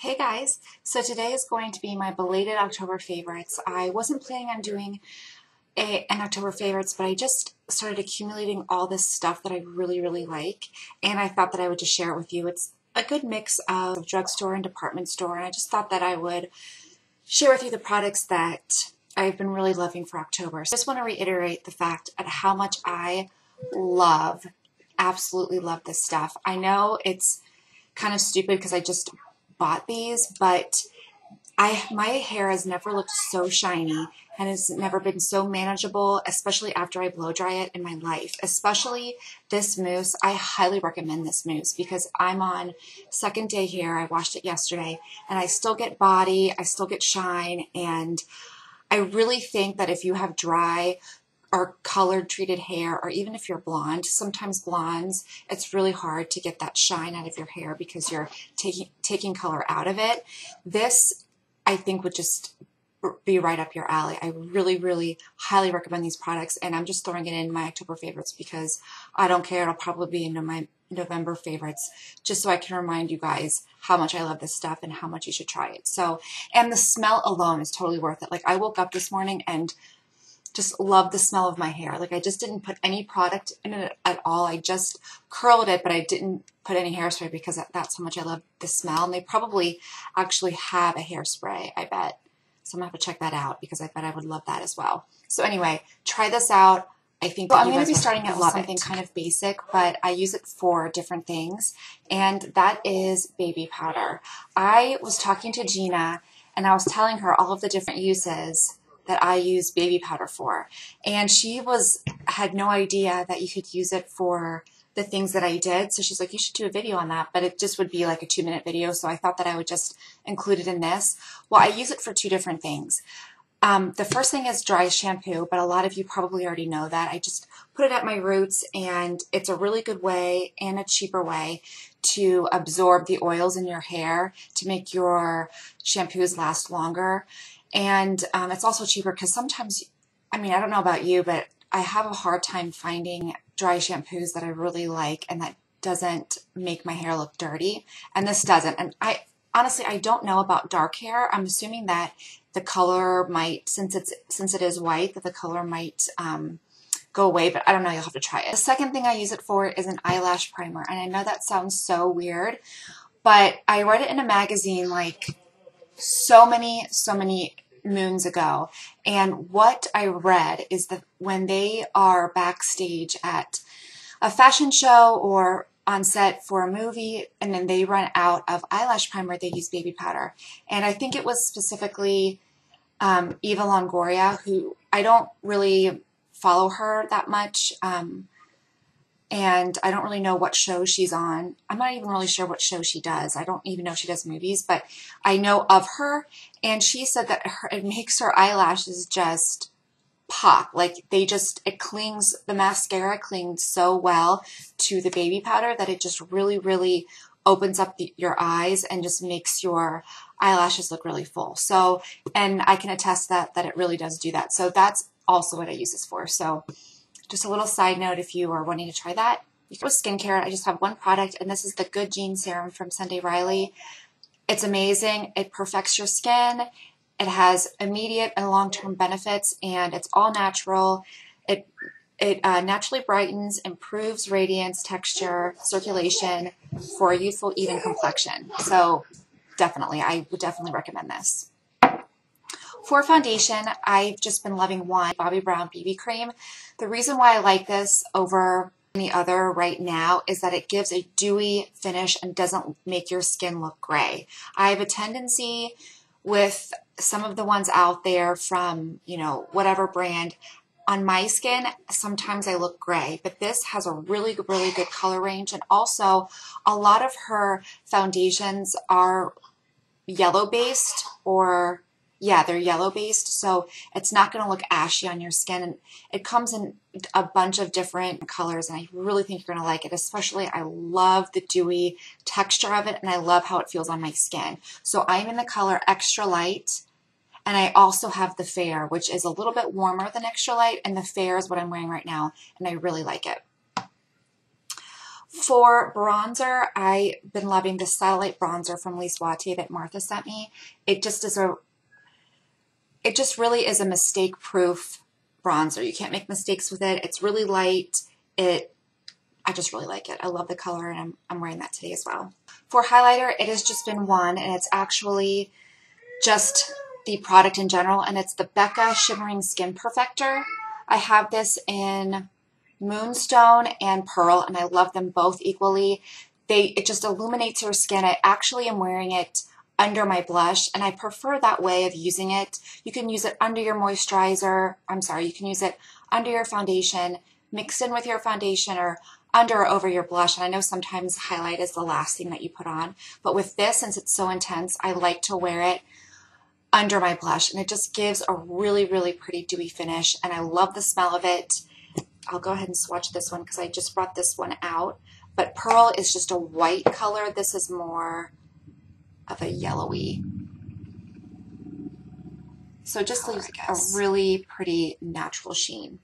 Hey guys, so today is going to be my belated October favorites. I wasn't planning on doing an October favorites, but I just started accumulating all this stuff that I really like, and I thought that I would just share it with you. It's a good mix of drugstore and department store, and I just thought that I would share with you the products that I've been really loving for October. So I just want to reiterate the fact at how much I absolutely love this stuff. I know it's kind of stupid because I just bought these, but my hair has never looked so shiny and has never been so manageable, especially after I blow dry it in my life. Especially this mousse. I highly recommend this mousse because I'm on second day here. I washed it yesterday and I still get body, I still get shine, and I really think that if you have dry or colored treated hair, or even if you're blonde, sometimes blondes, it's really hard to get that shine out of your hair because you're taking color out of it. This, I think, would just be right up your alley. I really highly recommend these products, and I'm just throwing it in my October favorites because I don't care. It'll probably be in my November favorites, just so I can remind you guys how much I love this stuff and how much you should try it. So, and the smell alone is totally worth it. Like, I woke up this morning and just love the smell of my hair. Like, I just didn't put any product in it at all. I just curled it, but I didn't put any hairspray because that's how much I love the smell. And they probably actually have a hairspray, I bet. So I'm gonna have to check that out because I bet I would love that as well. So anyway, try this out. I think that I'm going to be starting out with something kind of basic, but I use it for different things, and that is baby powder. I was talking to Gina, and I was telling her all of the different uses that I use baby powder for, and she had no idea that you could use it for the things that I did. So she's like, you should do a video on that, but it just would be like a 2-minute video, so I thought that I would just include it in this. Well, I use it for two different things. The first thing is dry shampoo, but a lot of you probably already know that. I just put it at my roots, and it's a really good way and a cheaper way to absorb the oils in your hair to make your shampoos last longer. And it's also cheaper because sometimes, I mean, I don't know about you, but I have a hard time finding dry shampoos that I really like and that doesn't make my hair look dirty. And this doesn't. And honestly, I don't know about dark hair. I'm assuming that the color might, since it is white, that the color might go away, but I don't know. You'll have to try it. The second thing I use it for is an eyelash primer. And I know that sounds so weird, but I read it in a magazine like so many moons ago, and what I read is that when they are backstage at a fashion show or on set for a movie and then they run out of eyelash primer, they use baby powder. And I think it was specifically Eva Longoria, who I don't really follow her that much, and I don't really know what show she's on. I'm not even really sure what show she does. I don't even know if she does movies, but I know of her, and she said that it makes her eyelashes just pop. Like, it clings, the mascara clings so well to the baby powder that it just really opens up your eyes and just makes your eyelashes look really full. So, and I can attest that it really does do that. So that's also what I use this for. So just a little side note if you are wanting to try that. With skincare, I just have one product, and this is the Good Genes Serum from Sunday Riley. It's amazing. It perfects your skin. It has immediate and long-term benefits, and it's all natural. It naturally brightens, improves radiance, texture, circulation for a youthful, even complexion. So definitely, I would definitely recommend this. For foundation, I've just been loving one Bobbi Brown BB cream. The reason why I like this over any other right now is that it gives a dewy finish and doesn't make your skin look gray. I have a tendency with some of the ones out there from, you know, whatever brand. On my skin, sometimes I look gray, but this has a really good color range, and also a lot of her foundations are yellow based, or yeah, they're yellow based, so it's not going to look ashy on your skin. And it comes in a bunch of different colors, and I really think you're going to like it. Especially, I love the dewy texture of it, and I love how it feels on my skin. So I'm in the color Extra Light, and I also have the Fair, which is a little bit warmer than Extra Light, and the Fair is what I'm wearing right now, and I really like it. For bronzer, I've been loving the Satellite bronzer from Lise Waiter that Martha sent me. It just really is a mistake-proof bronzer. You can't make mistakes with it. It's really light. I just really like it. I love the color, and I'm wearing that today as well. For highlighter, it has just been one, and it's actually just the product in general, and it's the Becca Shimmering Skin Perfector. I have this in Moonstone and Pearl, and I love them both equally. It just illuminates your skin. I actually am wearing it under my blush, and I prefer that way of using it. You can use it under your moisturizer. You can use it under your foundation, mixed in with your foundation, or under or over your blush. And I know sometimes highlight is the last thing that you put on, but with this, since it's so intense, I like to wear it under my blush, and it just gives a really, really pretty dewy finish, and I love the smell of it. I'll go ahead and swatch this one because I just brought this one out, but Pearl is just a white color. This is more of a yellowy. So it just leaves a really pretty natural sheen.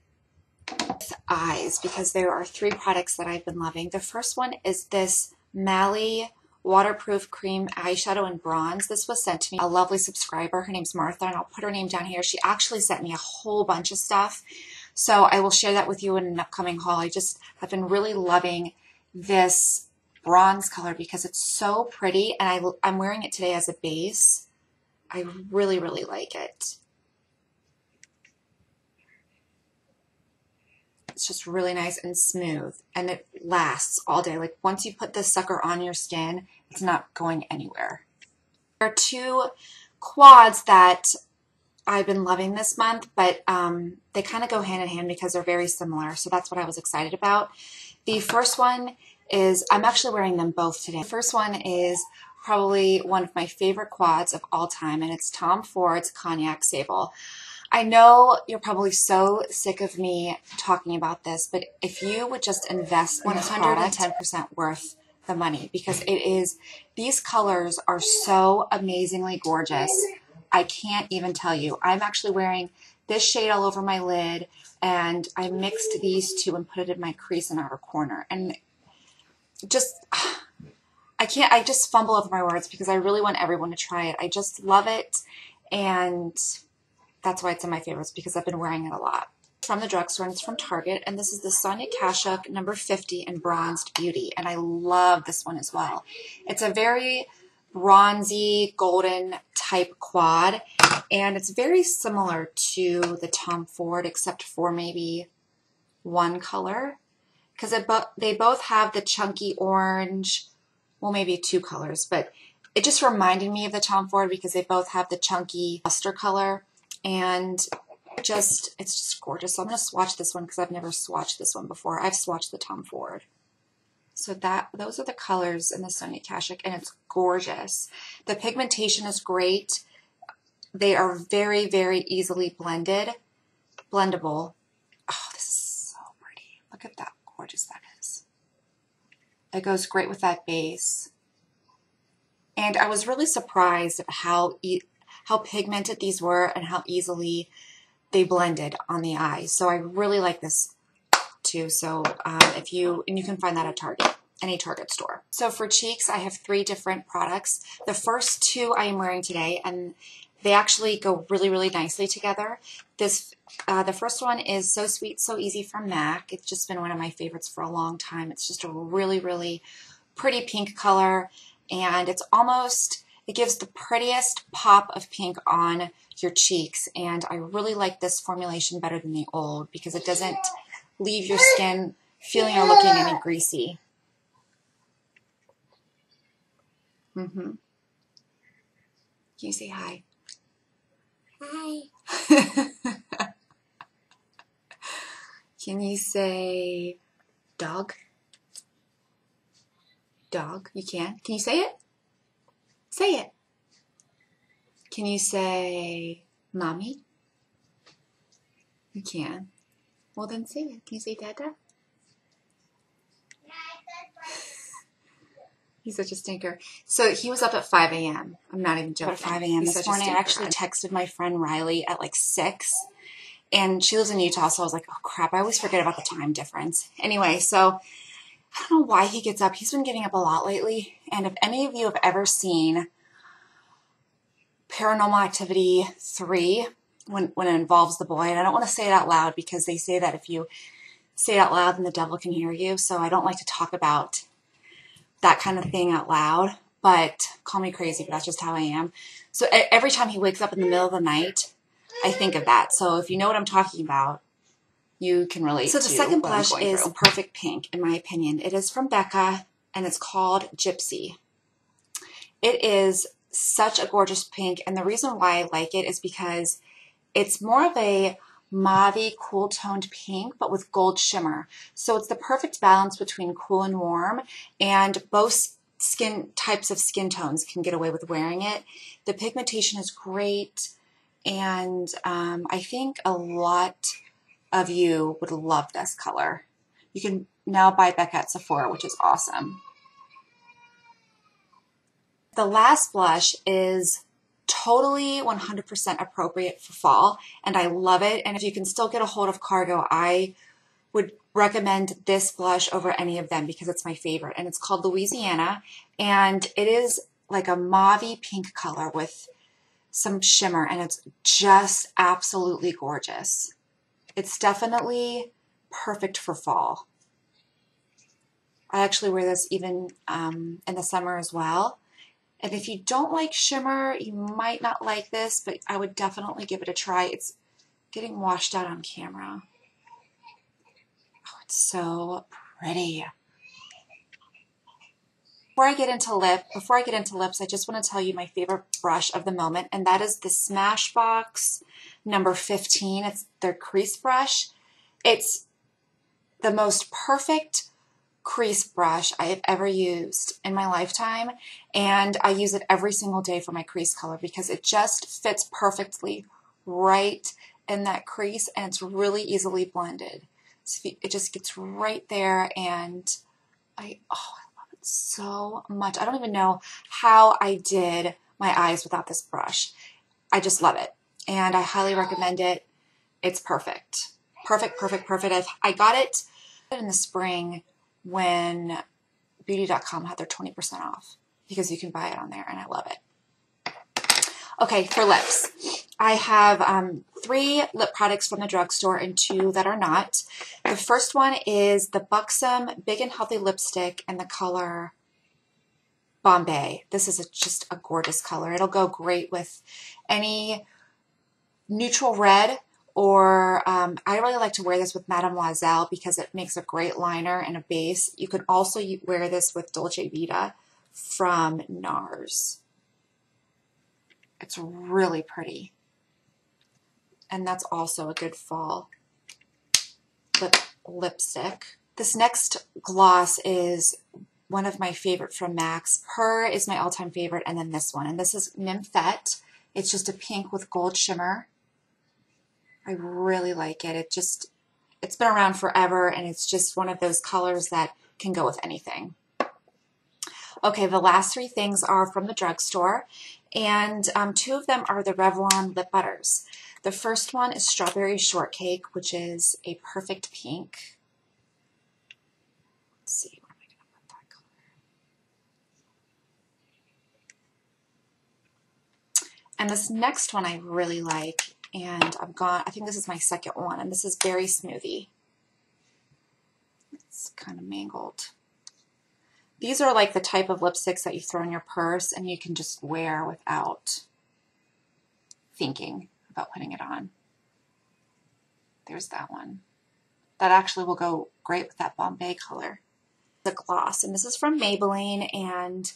With eyes, because there are 3 products that I've been loving. The first one is this Mally Waterproof Cream Eyeshadow in Bronze. This was sent to me, a lovely subscriber. Her name's Martha, and I'll put her name down here. She actually sent me a whole bunch of stuff, so I will share that with you in an upcoming haul. I've been really loving this bronze color because it's so pretty, and I'm wearing it today as a base. I really, really like it. It's just really nice and smooth, and it lasts all day. Like, once you put this sucker on your skin, it's not going anywhere. There are 2 quads that I've been loving this month, but they kind of go hand in hand because they're very similar, so that's what I was excited about. The first one is, I'm actually wearing them both today. The first one is probably one of my favorite quads of all time, and it's Tom Ford's Cognac Sable. I know you're probably so sick of me talking about this, but if you would just invest in this product, 110% worth the money, because these colors are so amazingly gorgeous. I can't even tell you. I'm actually wearing this shade all over my lid, and I mixed these 2 and put it in my crease and outer corner. And just, I just fumble over my words because I really want everyone to try it. I just love it, and that's why it's in my favorites, because I've been wearing it a lot. From the drugstore, and it's from Target, and this is the Sonia Kashuk number 50 in Bronzed Beauty, and I love this one as well. It's a very bronzy, golden type quad, and it's very similar to the Tom Ford, except for maybe one color, because they both have the chunky orange, well, maybe 2 colors, but it just reminded me of the Tom Ford because they both have the chunky luster color. And it's just gorgeous. So I'm going to swatch this one because I've never swatched this one before. I've swatched the Tom Ford. So those are the colors in the Sonia Kashuk, and it's gorgeous. The pigmentation is great. They are very, very easily blendable. Oh, this is so pretty. Look at that gorgeous that is. It goes great with that base. And I was really surprised at how pigmented these were and how easily they blended on the eye. So I really like this too. So you can find that at Target, any Target store. So for cheeks, I have 3 different products. The first 2 I am wearing today, and they actually go really, really nicely together. The first one is So Sweet, So Easy from MAC. It's just been one of my favorites for a long time. It's just a really, really pretty pink color, and it gives the prettiest pop of pink on your cheeks, and I really like this formulation better than the old because it doesn't leave your skin feeling or looking any greasy. Can you say hi? Hi. Can you say dog? Dog? You can? Can you say it? Say it. Can you say mommy? You can. Well, then say it. Can you say dada? He's such a stinker. So he was up at 5 a.m. I'm not even joking. At 5 a.m. this morning, I actually texted my friend Riley at like 6. And she lives in Utah, so I was like, oh crap, I always forget about the time difference. Anyway, so I don't know why he gets up. He's been getting up a lot lately. And if any of you have ever seen Paranormal Activity 3, when it involves the boy, and I don't want to say it out loud because they say that if you say it out loud then the devil can hear you, so I don't like to talk about that kind of thing out loud, but call me crazy, but that's just how I am. So every time he wakes up in the middle of the night, I think of that. So if you know what I'm talking about, you can relate. So the second blush is Perfect Pink, in my opinion. It is from Becca, and it's called Gypsy. It is such a gorgeous pink, and the reason why I like it is because it's more of a mauve, cool-toned pink, but with gold shimmer. So it's the perfect balance between cool and warm, and both types of skin tones can get away with wearing it. The pigmentation is great, and I think a lot of you would love this color. You can now buy Becca at Sephora, which is awesome. The last blush is totally 100% appropriate for fall, and I love it. And if you can still get a hold of Cargo, I would recommend this blush over any of them because it's my favorite. And it's called Louisiana, and it is like a mauve pink color with some shimmer, and it's just absolutely gorgeous. It's definitely perfect for fall. I actually wear this even in the summer as well. And if you don't like shimmer, you might not like this, but I would definitely give it a try. It's getting washed out on camera. Oh, it's so pretty. Before I get into lips, I just want to tell you my favorite brush of the moment, and that is the Smashbox number 15. It's their crease brush. It's the most perfect crease brush I have ever used in my lifetime, and I use it every single day for my crease color because it just fits perfectly right in that crease, and it's really easily blended. So it just gets right there, and I love it so much. I don't even know how I did my eyes without this brush. I just love it, and I highly recommend it. It's perfect. Perfect, perfect, perfect. I got it in the spring when beauty.com had their 20% off because you can buy it on there, and I love it. Okay, for lips, I have 3 lip products from the drugstore and 2 that are not. The first one is the Buxom Big and Healthy Lipstick in the color Bombay. This is just a gorgeous color. It'll go great with any neutral red, or I really like to wear this with Mademoiselle because it makes a great liner and a base. You can also wear this with Dolce Vita from NARS. It's really pretty. And that's also a good fall lipstick. This next gloss is one of my favorite from MAC. Her is my all-time favorite, and then this one. And this is Nymphette. It's just a pink with gold shimmer. I really like it. It's been around forever, and it's just one of those colors that can go with anything. Okay, the last 3 things are from the drugstore, and 2 of them are the Revlon lip butters. The first one is Strawberry Shortcake, which is a perfect pink. Let's see, where am I going to put that color? And this next one I really like, and I think this is my second one, and this is Berry Smoothie. It's kind of mangled. These are like the type of lipsticks that you throw in your purse and you can just wear without thinking about putting it on. There's that one. That actually will go great with that Bombay color. The gloss, and this is from Maybelline, and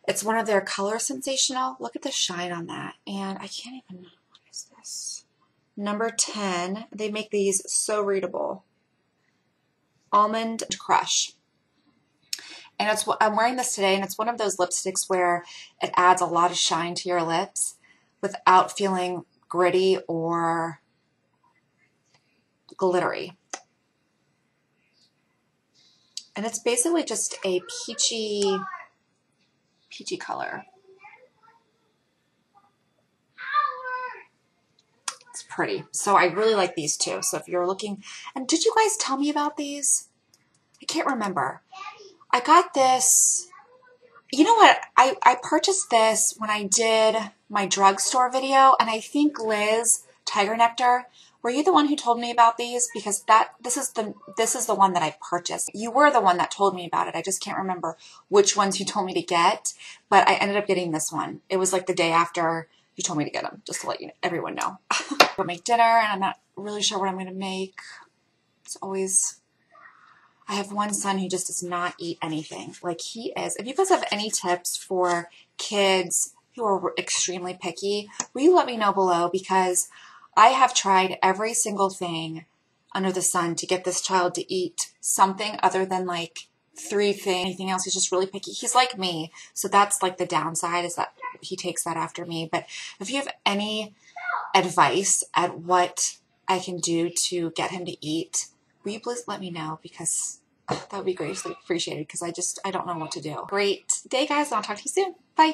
it's one of their Color Sensational. Look at the shine on that, and I can't even, what is this? Number 10. They make these so readable. Almond Crush. And I'm wearing this today, and it's one of those lipsticks where it adds a lot of shine to your lips without feeling gritty or glittery. And it's basically just a peachy color. It's pretty. So I really like these 2. So if you're looking, and did you guys tell me about these? I can't remember. I got this. You know what? I purchased this when I did my drugstore video, and I think Liz, Tiger Nectar, were you the one who told me about these? Because this is the one that I purchased. You were the one that told me about it. I just can't remember which ones you told me to get, but I ended up getting this one. It was like the day after you told me to get them, just to let everyone know. I'll make dinner, and I'm not really sure what I'm going to make. It's always... I have one son who just does not eat anything. Like, he is. If you guys have any tips for kids who are extremely picky, will you let me know below? Because I have tried every single thing under the sun to get this child to eat something other than like 3 things. Anything else, he's just really picky. He's like me. So that's like the downside, is that he takes that after me. But if you have any advice at what I can do to get him to eat, will you please let me know, because that would be greatly appreciated, because I don't know what to do. Great day, guys. I'll talk to you soon. Bye.